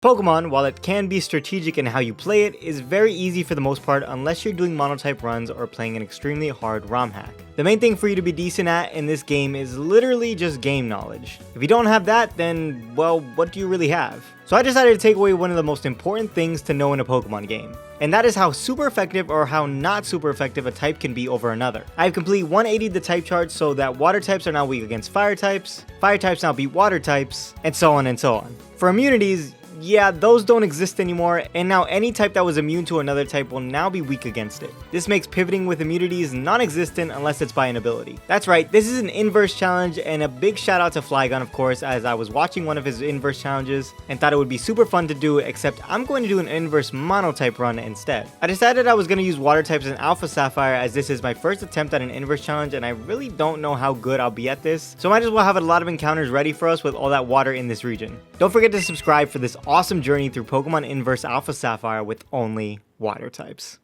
Pokemon, while it can be strategic in how you play it, is very easy for the most part unless you're doing monotype runs or playing an extremely hard ROM hack. The main thing for you to be decent at in this game is literally just game knowledge. If you don't have that, then, well, what do you really have? So I decided to take away one of the most important things to know in a Pokemon game, and that is how super effective or how not super effective a type can be over another. I've completely 180'd the type chart so that water types are now weak against fire types now beat water types, and so on and so on. For immunities, yeah, those don't exist anymore, and now any type that was immune to another type will now be weak against it. This makes pivoting with immunities non-existent unless it's by an ability. That's right, this is an inverse challenge, and a big shout out to Flygonhg, of course, as I was watching one of his inverse challenges and thought it would be super fun to do, except I'm going to do an inverse monotype run instead. I decided I was going to use water types in Alpha Sapphire as this is my first attempt at an inverse challenge, and I really don't know how good I'll be at this, so I might as well have a lot of encounters ready for us with all that water in this region. Don't forget to subscribe for this awesome journey through Pokemon Inverse Alpha Sapphire with only water types.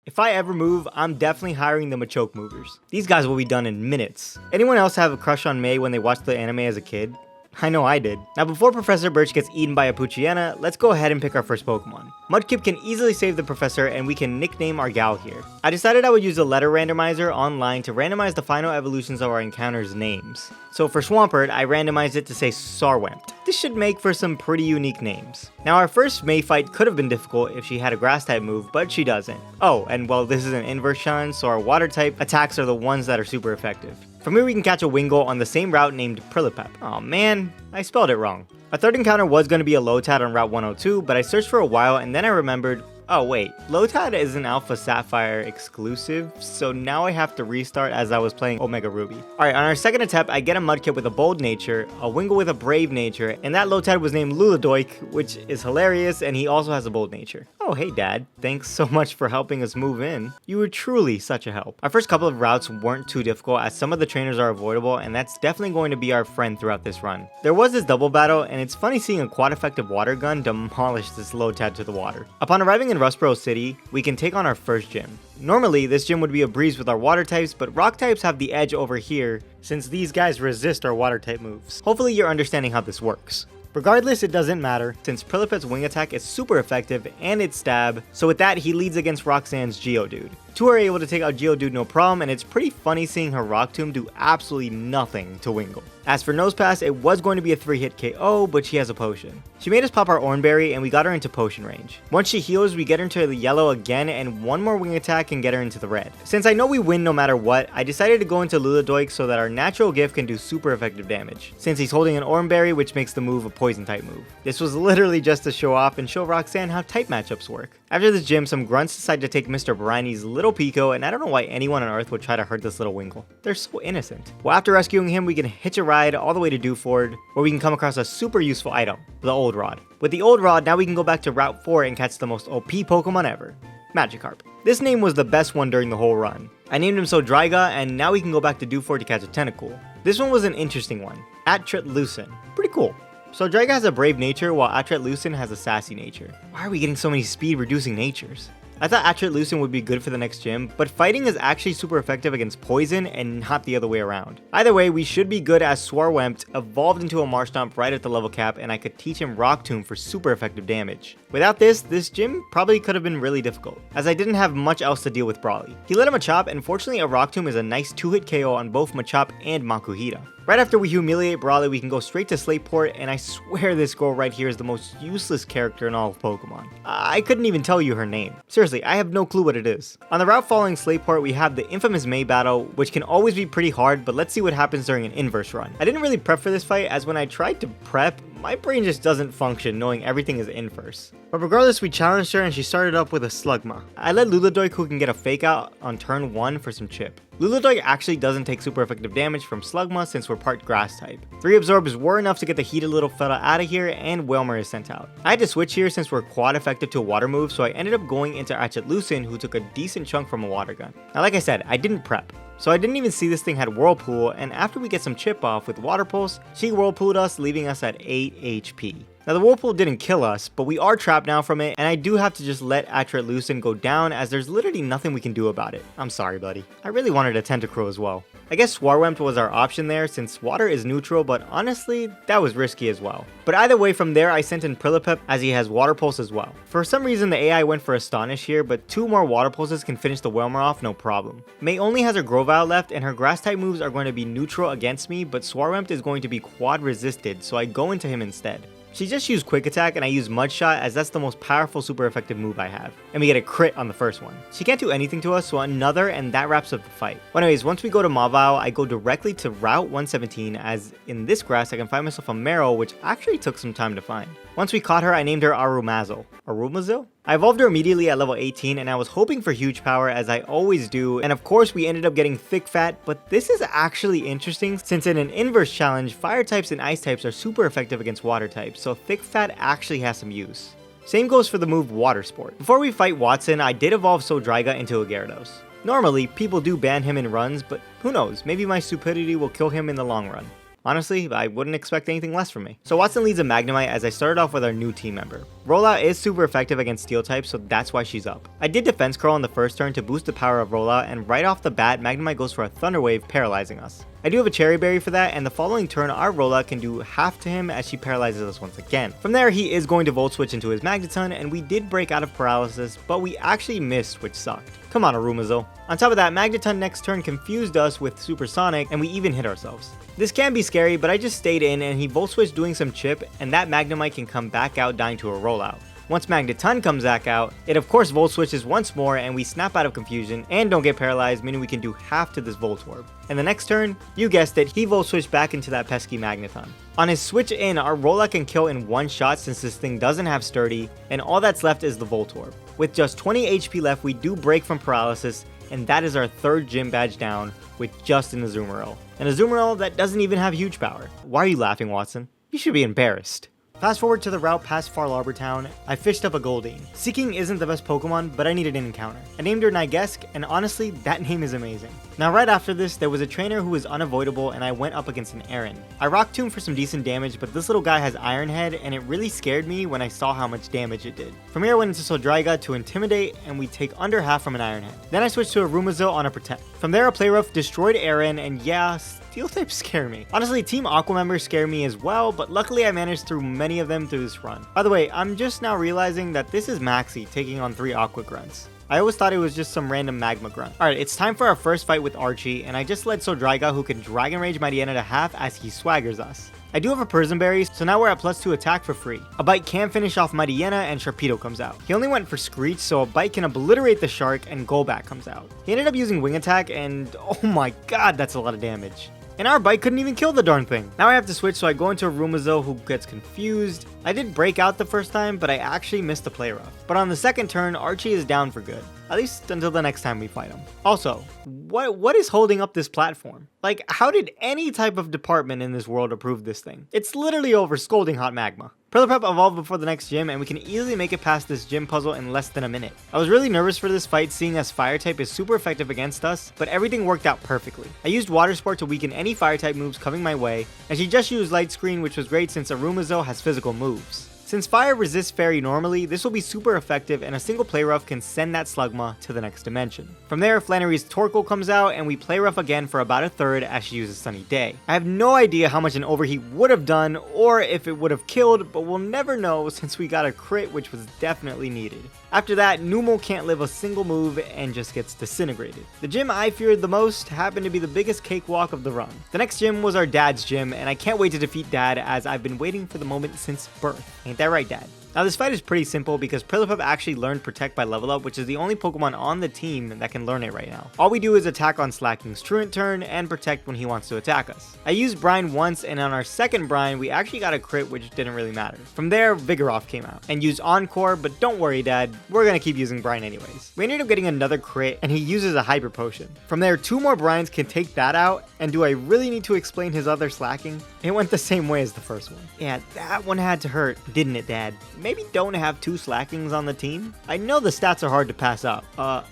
If I ever move, I'm definitely hiring the Machoke movers. These guys will be done in minutes. Anyone else have a crush on May when they watched the anime as a kid? I know I did. Now before Professor Birch gets eaten by a Poochyena, let's go ahead and pick our first Pokemon. Mudkip can easily save the professor and we can nickname our gal here. I decided I would use a letter randomizer online to randomize the final evolutions of our encounters' names. So for Swampert, I randomized it to say Sarwempt. This should make for some pretty unique names. Now our first May fight could have been difficult if she had a grass type move, but she doesn't. Oh, and well, this is an inverse challenge, so our water type attacks are the ones that are super effective. From here we can catch a Wingull on the same route named Purplecliffe. Aw man, I spelled it wrong. Our third encounter was going to be a Lotad on Route 102, but I searched for a while and then I remembered, oh wait, Lotad is an Alpha Sapphire exclusive, so now I have to restart as I was playing Omega Ruby. Alright, on our second attempt, I get a Mudkip with a bold nature, a Wingull with a brave nature, and that Lotad was named Luladoik, which is hilarious, and he also has a bold nature. Oh hey dad, thanks so much for helping us move in. You were truly such a help. Our first couple of routes weren't too difficult as some of the trainers are avoidable, and that's definitely going to be our friend throughout this run. There was this double battle, and it's funny seeing a quad effective water gun demolish this Lotad to the water. Upon arriving in Rustboro City, we can take on our first gym. Normally, this gym would be a breeze with our water types, but rock types have the edge over here since these guys resist our water type moves. Hopefully you're understanding how this works. Regardless, it doesn't matter, since Prilipet's wing attack is super effective and its stab, so with that he leads against Roxanne's Geodude. Two are able to take out Geodude no problem, and it's pretty funny seeing her Rock Tomb do absolutely nothing to Wingull. As for Nosepass, it was going to be a 3-hit KO, but she has a potion. She made us pop our Oranberry and we got her into potion range. Once she heals, we get her into the yellow again, and one more wing attack can get her into the red. Since I know we win no matter what, I decided to go into Luladoik so that our natural gift can do super effective damage, since he's holding an Oranberry, which makes the move a poison type move. This was literally just to show off and show Roxanne how type matchups work. After this gym, some grunts decide to take Mr. Briney's little Pico, and I don't know why anyone on Earth would try to hurt this little Wingull. They're so innocent. Well, after rescuing him, we can hitch a ride all the way to Dewford, where we can come across a super useful item, the Old Rod. With the Old Rod, now we can go back to Route 4 and catch the most OP Pokemon ever, Magikarp. This name was the best one during the whole run. I named him Sodryga, and now we can go back to Dewford to catch a Tentacool. This one was an interesting one, Atretlucen. Pretty cool. Sodryga has a brave nature, while Atretlucen has a sassy nature. Why are we getting so many speed-reducing natures? I thought Atretlucen would be good for the next gym, but fighting is actually super effective against poison and not the other way around. Either way, we should be good as Swarwempt evolved into a Marshtomp right at the level cap, and I could teach him Rock Tomb for super effective damage. Without this gym probably could have been really difficult, as I didn't have much else to deal with Brawly. He let him Machop, and fortunately a Rock Tomb is a nice 2-hit KO on both Machop and Makuhita. Right after we humiliate Brawly, we can go straight to Slateport, and I swear this girl right here is the most useless character in all of Pokemon. I couldn't even tell you her name. Seriously, I have no clue what it is. On the route following Slateport, we have the infamous May battle, which can always be pretty hard, but let's see what happens during an inverse run. I didn't really prep for this fight, as when I tried to prep, my brain just doesn't function knowing everything is inverse. But regardless, we challenged her and she started up with a Slugma. I let Luladoik, who can get a fake out on turn 1 for some chip. Luladoik actually doesn't take super effective damage from Slugma since we're part grass type. 3 absorbs were enough to get the heated little fella out of here, and Wailmer is sent out. I had to switch here since we're quad effective to a water move, so I ended up going into Atretlucen, who took a decent chunk from a water gun. Now like I said, I didn't prep, so I didn't even see this thing had Whirlpool, and after we get some chip off with Water Pulse, she Whirlpooled us, leaving us at 8 HP. Now the whirlpool didn't kill us, but we are trapped now from it, and I do have to just let Atrit loose and go down as there's literally nothing we can do about it. I'm sorry, buddy. I really wanted a Tentacruel as well. I guess Swarwempt was our option there since water is neutral, but honestly, that was risky as well. But either way, from there I sent in Purplecliffe as he has Water Pulse as well. For some reason the AI went for Astonish here, but 2 more Water Pulses can finish the Whelmer off no problem. May only has her Grovyle left and her Grass type moves are going to be neutral against me, but Swarwempt is going to be quad resisted, so I go into him instead. She just used Quick Attack and I use Mud Shot as that's the most powerful super effective move I have. And we get a crit on the first one. She can't do anything to us, so another, and that wraps up the fight. Well, anyways, once we go to Mawile, I go directly to Route 117 as in this grass I can find myself a Marrow, which actually took some time to find. Once we caught her, I named her Arumazel. Arumazel? I evolved her immediately at level 18 and I was hoping for huge power as I always do, and of course we ended up getting Thick Fat, but this is actually interesting since in an inverse challenge, fire types and ice types are super effective against water types, so Thick Fat actually has some use. Same goes for the move Water Sport. Before we fight Watson, I did evolve Sodryga into a Gyarados. Normally, people do ban him in runs, but who knows, maybe my stupidity will kill him in the long run. Honestly, I wouldn't expect anything less from me. So Watson leads a Magnemite as I started off with our new team member. Rollout is super effective against Steel types, so that's why she's up. I did Defense Curl on the first turn to boost the power of Rollout, and right off the bat, Magnemite goes for a Thunder Wave, paralyzing us. I do have a Cherry Berry for that, and the following turn, our Rollout can do half to him as she paralyzes us once again. From there, he is going to Volt Switch into his Magneton, and we did break out of paralysis, but we actually missed, which sucked. Come on, Arumazel. On top of that, Magneton next turn confused us with Supersonic, and we even hit ourselves. This can be scary, but I just stayed in, and he Volt Switched doing some chip, and that Magnemite can come back out dying to a Rollout. Once Magneton comes back out, it of course Volt Switches once more and we snap out of confusion and don't get paralyzed, meaning we can do half to this Voltorb. And the next turn, you guessed it, he Volt Switched back into that pesky Magneton. On his switch in, our Rollout can kill in one shot since this thing doesn't have Sturdy, and all that's left is the Voltorb. With just 20 HP left, we do break from paralysis, and that is our third gym badge down with just an Azumarill. An Azumarill that doesn't even have huge power. Why are you laughing, Watson? You should be embarrassed. Fast forward to the route past Farlarbor Town, I fished up a Goldeen. Seeking isn't the best Pokemon, but I needed an encounter. I named her Nigesk, and honestly, that name is amazing. Now right after this, there was a trainer who was unavoidable and I went up against an Aaron. I Rock Tomb for some decent damage, but this little guy has Iron Head and it really scared me when I saw how much damage it did. From here I went into Sodryga to Intimidate and we take under half from an Iron Head. Then I switched to a Arumazel on a Protect. From there a Play Rough destroyed Aaron, and yeah, Steel types scare me. Honestly, Team Aqua members scare me as well, but luckily I managed through many of them through this run. By the way, I'm just now realizing that this is Maxie taking on 3 Aqua Grunts. I always thought it was just some random Magma Grunt. Alright, it's time for our first fight with Archie, and I just led Sodryga who can Dragon Rage Mightyena to half as he swaggers us. I do have a Prison Berry, so now we're at +2 attack for free. A Bite can finish off Mightyena and Sharpedo comes out. He only went for Screech, so a Bite can obliterate the Shark and Golbat comes out. He ended up using Wing Attack and oh my god, that's a lot of damage. And our Bite couldn't even kill the darn thing. Now I have to switch, so I go into a Arumazel who gets confused. I did break out the first time, but I actually missed the Play Rough. But on the second turn, Archie is down for good. At least until the next time we fight him. Also, what is holding up this platform? Like, how did any type of department in this world approve this thing? It's literally over Scalding Hot Magma. Purplecliffe evolved before the next gym, and we can easily make it past this gym puzzle in less than a minute. I was really nervous for this fight, seeing as Fire type is super effective against us, but everything worked out perfectly. I used Water Sport to weaken any Fire type moves coming my way, and she just used Light Screen, which was great since Arumazel has physical moves. Since Fire resists Fairy normally, this will be super effective and a single Play Rough can send that Slugma to the next dimension. From there, Flannery's Torkoal comes out and we Play Rough again for about a third as she uses Sunny Day. I have no idea how much an Overheat would have done or if it would have killed, but we'll never know since we got a crit which was definitely needed. After that, Numel can't live a single move and just gets disintegrated. The gym I feared the most happened to be the biggest cakewalk of the run. The next gym was our dad's gym, and I can't wait to defeat Dad as I've been waiting for the moment since birth. Ain't that right, Dad? Now this fight is pretty simple because Purplecliffe actually learned Protect by level up, which is the only Pokemon on the team that can learn it right now. All we do is attack on Slacking's Truant turn and Protect when he wants to attack us. I used Brine once, and on our second Brine we actually got a crit, which didn't really matter. From there, Vigoroth came out and used Encore, but don't worry Dad, we're gonna keep using Brine anyways. We ended up getting another crit and he uses a Hyper Potion. From there, 2 more Brines can take that out, and do I really need to explain his other Slacking? It went the same way as the first one. Yeah, that one had to hurt, didn't it Dad? Maybe don't have 2 Slackings on the team? I know the stats are hard to pass up.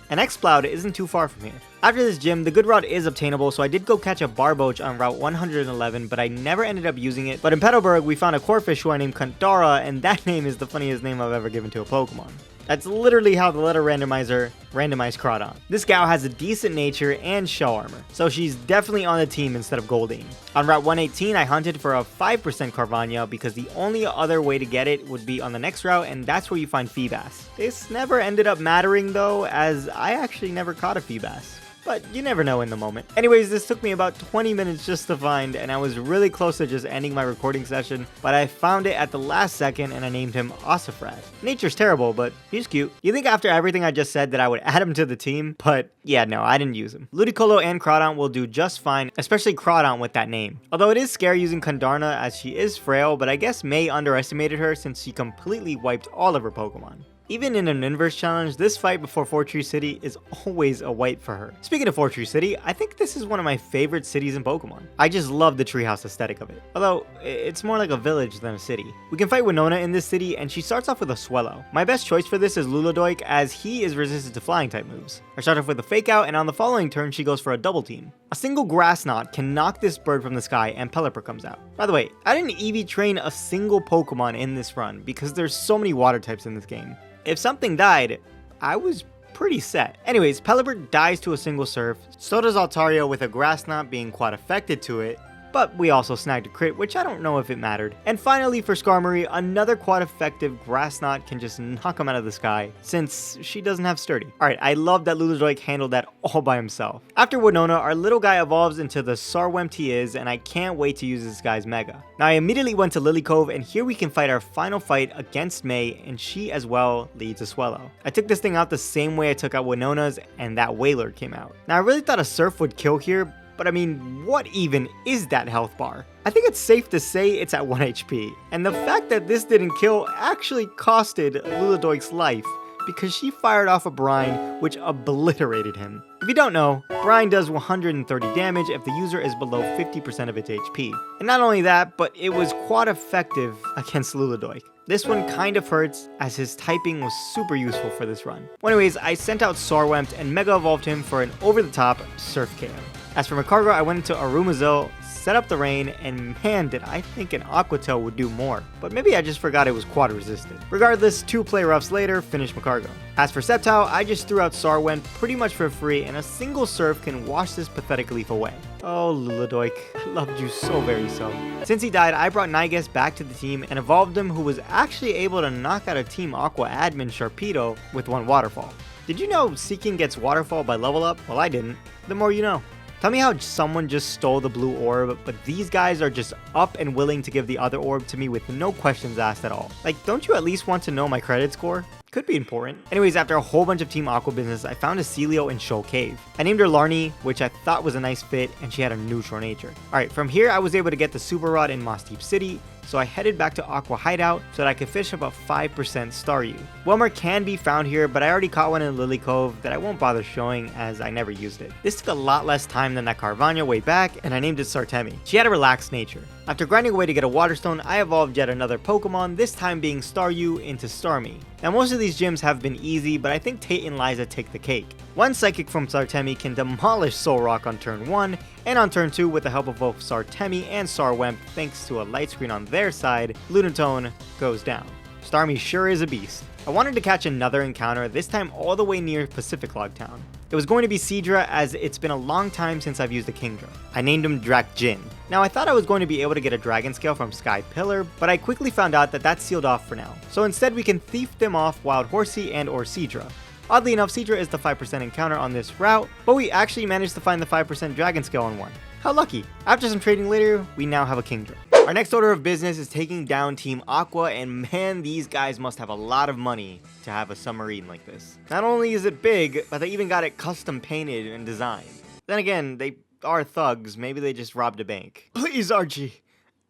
An X-Cloud isn't too far from here. After this gym, the good route is obtainable, so I did go catch a barboach on Route 111, but I never ended up using it. But in Petalburg, we found a corphish who I named Kantara, and that name is the funniest name I've ever given to a Pokemon. That's literally how the letter randomizer randomized Crawdon. This gal has a decent nature and shell armor, so she's definitely on the team instead of Goldeen. On Route 118, I hunted for a 5% Carvania because the only other way to get it would be on the next route, and that's where you find Feebas. This never ended up mattering though, as I actually never caught a Feebas. But you never know in the moment. Anyways, this took me about 20 minutes just to find, and I was really close to just ending my recording session, but I found it at the last second and I named him Ossifrad. Nature's terrible, but he's cute. You think after everything I just said that I would add him to the team, but yeah, no, I didn't use him. Ludicolo and Crawdon will do just fine, especially Crawdon with that name. Although it is scary using Kandarna as she is frail, but I guess May underestimated her since she completely wiped all of her Pokemon. Even in an inverse challenge, this fight before Fortree City is always a wipe for her. Speaking of Fortree City, I think this is one of my favorite cities in Pokemon. I just love the treehouse aesthetic of it. Although, it's more like a village than a city. We can fight Winona in this city, and she starts off with a Swellow. My best choice for this is Lulodoik, as he is resistant to flying type moves. I start off with a Fake Out, and on the following turn, she goes for a double team. A single Grass Knot can knock this bird from the sky, and Pelipper comes out. By the way, I didn't EV train a single Pokemon in this run, because there's so many water types in this game. If something died, I was pretty set. Anyways, Pelipper dies to a single Surf, so does Altaria with a Grass Knot being quite affected to it, but we also snagged a crit, which I don't know if it mattered. And finally for Skarmory, another quite effective Grass Knot can just knock him out of the sky, since she doesn't have Sturdy. Alright, I love that Lulodoik handled that all by himself. After Winona, our little guy evolves into the Sarwempt he is, and I can't wait to use this guy's Mega. Now I immediately went to Lily Cove, and here we can fight our final fight against May, and she as well leads a Swellow. I took this thing out the same way I took out Winona's, and that Wailord came out. Now I really thought a Surf would kill here, but I mean, what even is that health bar? I think it's safe to say it's at 1 HP, and the fact that this didn't kill actually costed Lulodoik's life, because she fired off a Brine, which obliterated him. If you don't know, Brine does 130 damage if the user is below 50% of its HP. And not only that, but it was quite effective against Lulodoik. This one kind of hurts, as his typing was super useful for this run. Well, anyways, I sent out Sarwempt and Mega Evolved him for an over-the-top Surf KO. As for Magcargo, I went into Arumazil, set up the rain, and man did I think an Aqua Tail would do more, but maybe I just forgot it was quad resistant. Regardless, 2 play roughs later, finished Magcargo. As for Sceptile, I just threw out Sarwempt pretty much for free, and a single Surf can wash this pathetic leaf away. Oh Lulodoik, I loved you so very so. Since he died, I brought Nigus back to the team and evolved him, who was actually able to knock out a Team Aqua admin Sharpedo with 1 Waterfall. Did you know Seeking gets Waterfall by level up? Well, I didn't. The more you know. Tell me how someone just stole the blue orb, but these guys are just up and willing to give the other orb to me with no questions asked at all. Like, don't you at least want to know my credit score? Could be important. Anyways, after a whole bunch of Team Aqua business, I found a Celio in Shoal Cave. I named her Larny, which I thought was a nice fit, and she had a neutral nature. Alright, from here I was able to get the Super Rod in Moss Deep City, so I headed back to Aqua Hideout so that I could fish up a 5% Staryu. Wilmer can be found here, but I already caught one in Lily Cove that I won't bother showing as I never used it. This took a lot less time than that Carvania way back, and I named it Sartemi. She had a relaxed nature. After grinding away to get a Waterstone, I evolved yet another Pokemon, this time being Staryu into Starmie. Now most of these gyms have been easy, but I think Tate and Liza take the cake. One Psychic from Sartemi can demolish Solrock on turn 1, and on turn 2 with the help of both Sartemi and Sarwempt thanks to a light screen on their side, Lunatone goes down. Starmie sure is a beast. I wanted to catch another encounter, this time all the way near Pacific Log Town. It was going to be Seadra, as it's been a long time since I've used a Kingdra. I named him Drakjin. Now I thought I was going to be able to get a Dragon Scale from Sky Pillar, but I quickly found out that that's sealed off for now. So instead we can thief them off Wild Horsey and or Seadra. Oddly enough, Seadra is the 5% encounter on this route, but we actually managed to find the 5% Dragon Scale on one. How lucky! After some trading later, we now have a Kingdra. Our next order of business is taking down Team Aqua, and man, these guys must have a lot of money to have a submarine like this. Not only is it big, but they even got it custom painted and designed. Then again, they are thugs, maybe they just robbed a bank. Please, Archie,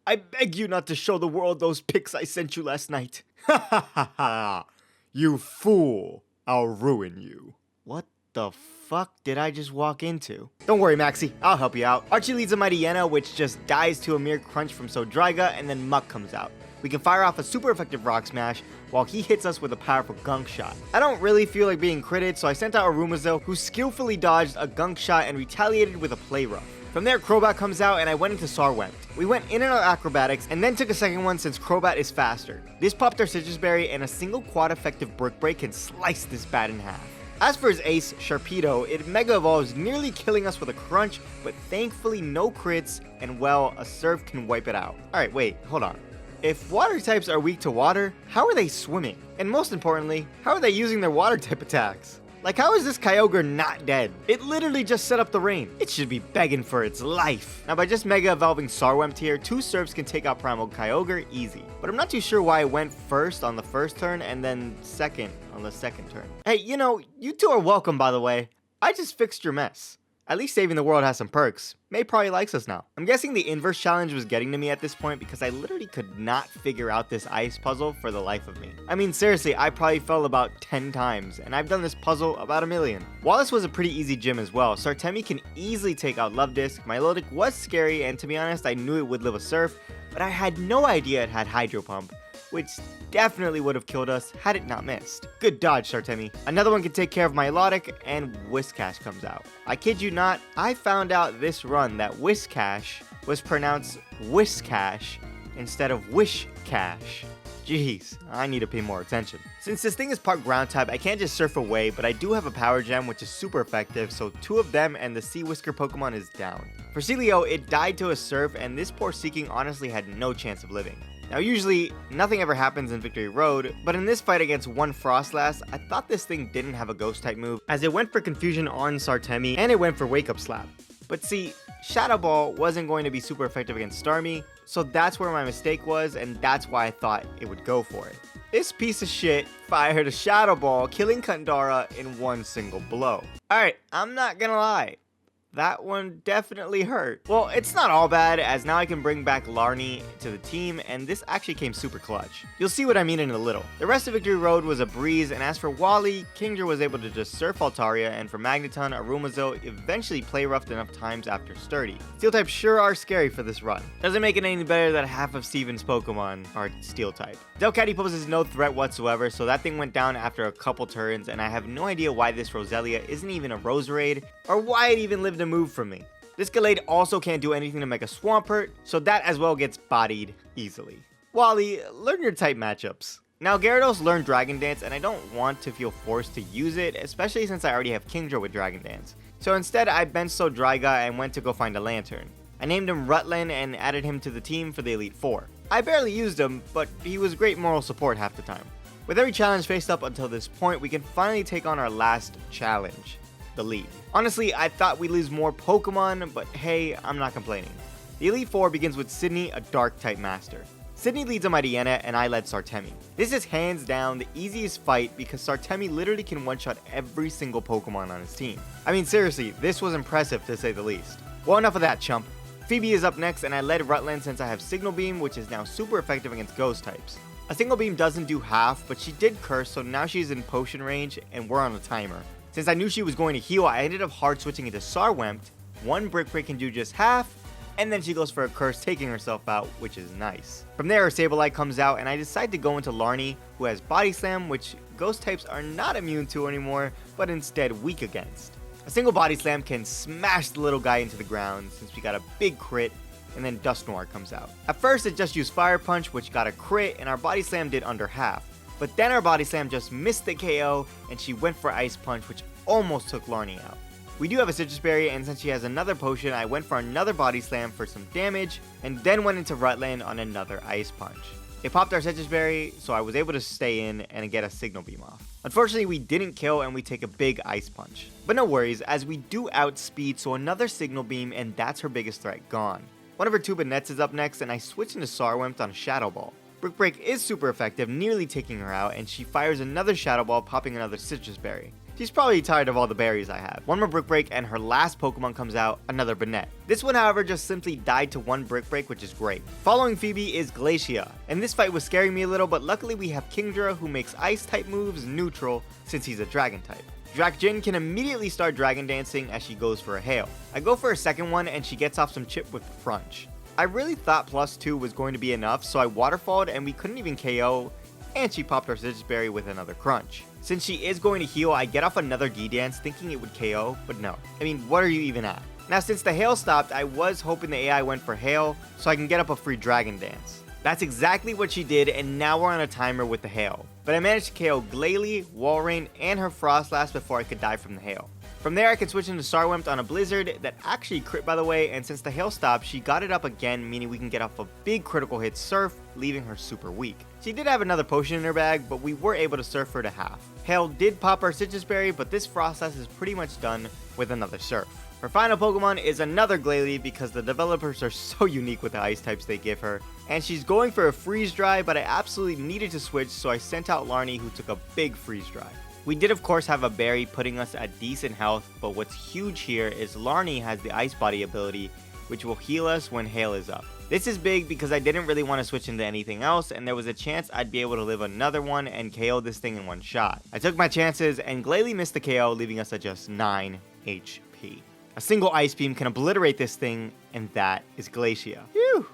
I beg you not to show the world those pics I sent you last night. Ha ha ha ha! You fool! I'll ruin you. What the fuck did I just walk into? Don't worry, Maxie, I'll help you out. Archie leads a Mighty Yenna, which just dies to a mere crunch from Sodryga, and then Muck comes out. We can fire off a super effective rock smash while he hits us with a powerful gunk shot. I don't really feel like being critted, so I sent out a Rumazo who skillfully dodged a gunk shot and retaliated with a play rough. From there, Crobat comes out and I went into Sarwent. We went in and out acrobatics and then took a second one since Crobat is faster. This popped our Citrus Berry and a single quad effective Brick Break can slice this bat in half. As for his ace, Sharpedo, it Mega Evolves, nearly killing us with a crunch, but thankfully no crits, and well, a Surf can wipe it out. Alright, wait, hold on. If water types are weak to water, how are they swimming? And most importantly, how are they using their water type attacks? Like, how is this Kyogre not dead? It literally just set up the rain. It should be begging for its life. Now, by just Mega Evolving Sarwent here, 2 Surfs can take out Primal Kyogre easy. But I'm not too sure why I went first on the first turn and then second on the second turn. Hey, you know, you two are welcome, by the way. I just fixed your mess. At least saving the world has some perks. May probably likes us now. I'm guessing the inverse challenge was getting to me at this point because I literally could not figure out this ice puzzle for the life of me. I mean, seriously, I probably fell about 10 times, and I've done this puzzle about 1,000,000. While this was a pretty easy gym as well, Sartemi can easily take out Luvdisc. Milotic was scary, and to be honest, I knew it would live a Surf, but I had no idea it had Hydro Pump, which definitely would have killed us had it not missed. Good dodge, Sartemi. Another one can take care of Milotic, and Whiscash comes out. I kid you not, I found out this run that Whiscash was pronounced Whiscash instead of Wishcash. Jeez, I need to pay more attention. Since this thing is part ground type, I can't just surf away, but I do have a power gem which is super effective, so 2 of them and the Sea Whisker Pokemon is down. For Celio, it died to a surf, and this poor Seeking honestly had no chance of living. Now usually, nothing ever happens in Victory Road, but in this fight against one Frostlass, I thought this thing didn't have a Ghost type move, as it went for Confusion on Sartemi, and it went for Wake Up Slap. But see, Shadow Ball wasn't going to be super effective against Starmie, so that's where my mistake was, and that's why I thought it would go for it. This piece of shit fired a Shadow Ball, killing Kandara in one single blow. Alright, I'm not gonna lie. That one definitely hurt. Well, it's not all bad, as now I can bring back Larnie to the team, and this actually came super clutch. You'll see what I mean in a little. The rest of Victory Road was a breeze, and as for Wally, Kingdra was able to just surf Altaria, and for Magneton, Arumazo eventually play roughed enough times after Sturdy. Steel types sure are scary for this run. Doesn't make it any better that half of Steven's Pokemon are Steel type. Delcatty poses no threat whatsoever, so that thing went down after a couple turns, and I have no idea why this Roselia isn't even a Roserade, or why it even lived to move from me. This Gallade also can't do anything to make a Swampert, so that as well gets bodied easily. Wally, learn your type matchups. Now Gyarados learned Dragon Dance, and I don't want to feel forced to use it, especially since I already have Kingdra with Dragon Dance. So instead I bench-sold Dryga and went to go find a Lantern. I named him Rutland and added him to the team for the Elite Four. I barely used him, but he was great moral support half the time. With every challenge faced up until this point, we can finally take on our last challenge, the League. Honestly, I thought we'd lose more Pokemon, but hey, I'm not complaining. The Elite Four begins with Sydney, a Dark-type master. Sydney leads a Mightyena, and I led Sartemi. This is hands down the easiest fight because Sartemi literally can one-shot every single Pokemon on his team. I mean seriously, this was impressive to say the least. Well, enough of that, chump. Phoebe is up next, and I led Rutland since I have Signal Beam, which is now super effective against Ghost types. A Signal Beam doesn't do half, but she did curse, so now she's in potion range, and we're on a timer. Since I knew she was going to heal, I ended up hard switching into Sarwent. One Brick Break can do just half, and then she goes for a curse, taking herself out, which is nice. From there, her Sableye comes out, and I decide to go into Larnie, who has Body Slam, which Ghost types are not immune to anymore, but instead weak against. A single Body Slam can smash the little guy into the ground, since we got a big crit, and then Dusknoir comes out. At first, it just used Fire Punch, which got a crit, and our Body Slam did under half. But then our Body Slam just missed the KO, and she went for Ice Punch, which almost took Larnie out. We do have a Citrus Berry, and since she has another potion, I went for another Body Slam for some damage, and then went into Rutland on another Ice Punch. It popped our Citrus Berry, so I was able to stay in and get a Signal Beam off. Unfortunately, we didn't kill, and we take a big Ice Punch. But no worries, as we do outspeed, so another Signal Beam, and that's her biggest threat gone. One of her two Banets is up next, and I switch into Sarwent on Shadow Ball. Brick Break is super effective, nearly taking her out, and she fires another Shadow Ball, popping another Citrus Berry. She's probably tired of all the berries I have. One more Brick Break, and her last Pokemon comes out, another Banette. This one, however, just simply died to one Brick Break, which is great. Following Phoebe is Glacia, and this fight was scaring me a little, but luckily we have Kingdra, who makes Ice-type moves neutral, since he's a Dragon-type. Drakjin can immediately start Dragon Dancing as she goes for a Hail. I go for a second one, and she gets off some chip with Crunch. I really thought +2 was going to be enough, so I waterfalled and we couldn't even KO, and she popped our Citrus Berry with another crunch. Since she is going to heal, I get off another D-Dance thinking it would KO, but no. I mean, what are you even at? Now since the hail stopped, I was hoping the AI went for hail so I can get up a free Dragon Dance. That's exactly what she did, and now we're on a timer with the hail. But I managed to KO Glalie, Walrein, and her Frostlass before I could die from the hail. From there I could switch into Starwempt on a Blizzard that actually crit by the way, and since the hail stopped, she got it up again, meaning we can get off a big critical hit Surf, leaving her super weak. She did have another potion in her bag, but we were able to Surf her to half. Hail did pop our Citrus Berry, but this Frostlass is pretty much done with another Surf. Her final Pokemon is another Glalie because the developers are so unique with the ice types they give her, and she's going for a Freeze Dry, but I absolutely needed to switch, so I sent out Larnie, who took a big Freeze Dry. We did of course have a berry putting us at decent health, but what's huge here is Larnie has the Ice Body ability, which will heal us when hail is up. This is big because I didn't really want to switch into anything else, and there was a chance I'd be able to live another one and KO this thing in one shot. I took my chances, and Glalie missed the KO, leaving us at just 9 HP. A single Ice Beam can obliterate this thing, and that is Glacia. Phew!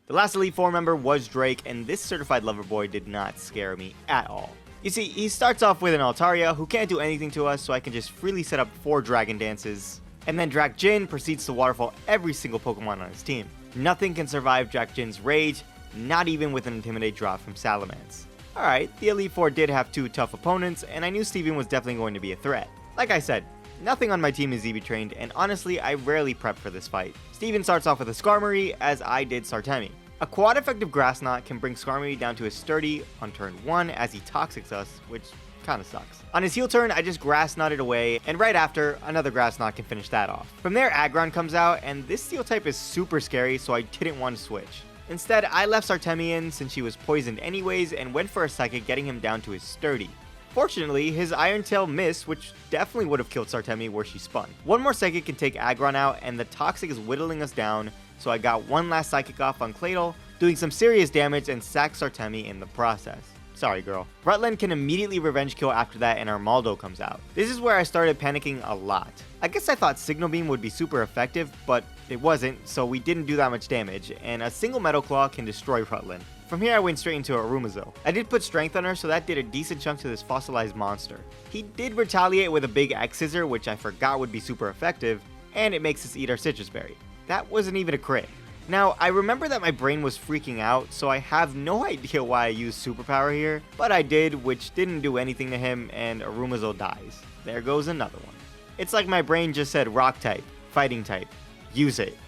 The last Elite Four member was Drake, and this certified lover boy did not scare me at all. You see, he starts off with an Altaria, who can't do anything to us, so I can just freely set up 4 Dragon Dances. And then Drak Jin proceeds to waterfall every single Pokemon on his team. Nothing can survive Drak Jin's rage, not even with an Intimidate drop from Salamence. Alright, the Elite Four did have 2 tough opponents, and I knew Steven was definitely going to be a threat. Like I said, nothing on my team is EV trained, and honestly, I rarely prep for this fight. Steven starts off with a Skarmory, as I did Sartemi. A quad effective Grass Knot can bring Skarmory down to his sturdy on turn 1 as he Toxics us, which kinda sucks. On his heal turn, I just Grass Knotted away, and right after, another Grass Knot can finish that off. From there, Aggron comes out, and this Steel type is super scary, so I didn't want to switch. Instead, I left Sartemi in since she was poisoned anyways, and went for a Psychic, getting him down to his sturdy. Fortunately, his Iron Tail missed, which definitely would have killed Sartemi where she spun. One more Psychic can take Aggron out, and the Toxic is whittling us down, so I got one last Psychic off on Claydol, doing some serious damage and sacked Sartemi in the process. Sorry girl. Rutland can immediately revenge kill after that, and Armaldo comes out. This is where I started panicking a lot. I guess I thought Signal Beam would be super effective, but it wasn't, so we didn't do that much damage, and a single Metal Claw can destroy Rutland. From here I went straight into Arumazo. I did put Strength on her, so that did a decent chunk to this fossilized monster. He did retaliate with a big X Scissor, which I forgot would be super effective, and it makes us eat our Citrus Berry. That wasn't even a crit. Now, I remember that my brain was freaking out, so I have no idea why I used Superpower here, but I did, which didn't do anything to him, and Arumazo dies. There goes another one. It's like my brain just said Rock type, Fighting type, use it.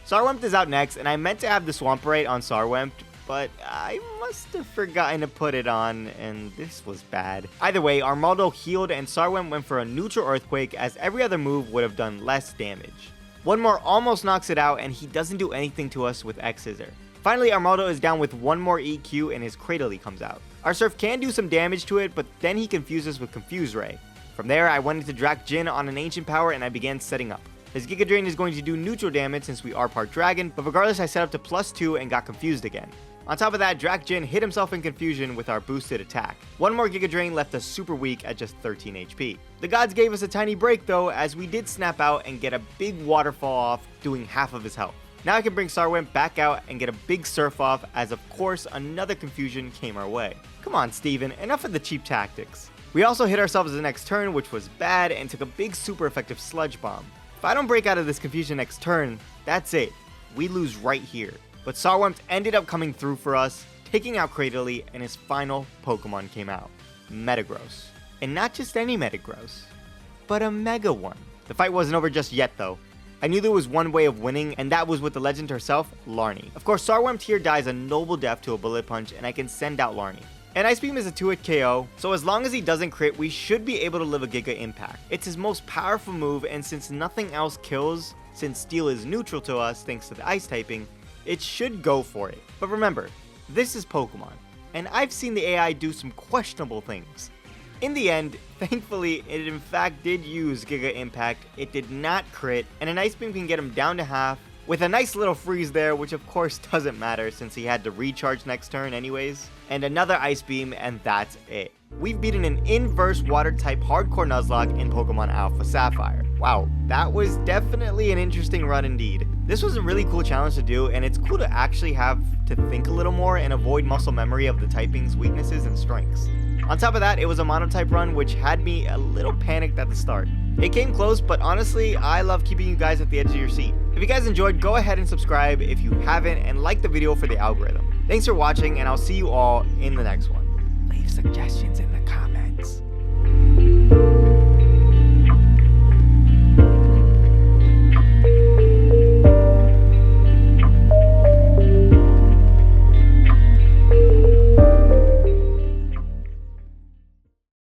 Sarwempt is out next, and I meant to have the Swamperite on Sarwempt, but I must have forgotten to put it on, and this was bad. Either way, Armaldo healed, and Sarwempt went for a neutral Earthquake, as every other move would have done less damage. One more almost knocks it out, and he doesn't do anything to us with X Scissor. Finally, Armaldo is down with one more EQ, and his Cradily comes out. Our Surf can do some damage to it, but then he confuses with Confuse Ray. From there, I went into Drak Jin on an Ancient Power, and I began setting up. His Giga Drain is going to do neutral damage since we are part Dragon, but regardless I set up to +2 and got confused again. On top of that, Drak Jin hit himself in confusion with our boosted attack. One more Giga Drain left us super weak at just 13 HP. The gods gave us a tiny break though, as we did snap out and get a big waterfall off, doing half of his health. Now I can bring Sarwempt back out and get a big surf off, as of course another confusion came our way. Come on Steven, enough of the cheap tactics. We also hit ourselves the next turn, which was bad, and took a big super effective Sludge Bomb. If I don't break out of this confusion next turn, that's it. We lose right here. But Sarwempt ended up coming through for us, taking out Cradily, and his final Pokemon came out. Metagross. And not just any Metagross, but a Mega one. The fight wasn't over just yet though. I knew there was one way of winning, and that was with the legend herself, Larnie. Of course, Sarwempt here dies a noble death to a Bullet Punch, and I can send out Larnie. And Ice Beam is a 2-hit KO, so as long as he doesn't crit, we should be able to live a Giga Impact. It's his most powerful move, and since nothing else kills, since Steel is neutral to us thanks to the Ice typing, it should go for it. But remember, this is Pokemon, and I've seen the AI do some questionable things. In the end, thankfully, it in fact did use Giga Impact, it did not crit, and an Ice Beam can get him down to half, with a nice little freeze there, which of course doesn't matter since he had to recharge next turn anyways, and another Ice Beam, and that's it. We've beaten an inverse water type hardcore Nuzlocke in Pokemon Alpha Sapphire. Wow, that was definitely an interesting run indeed. This was a really cool challenge to do, and it's cool to actually have to think a little more and avoid muscle memory of the typing's weaknesses and strengths. On top of that, it was a monotype run, which had me a little panicked at the start. It came close, but honestly, I love keeping you guys at the edge of your seat. If you guys enjoyed, go ahead and subscribe if you haven't, and like the video for the algorithm. Thanks for watching, and I'll see you all in the next one. Leave suggestions in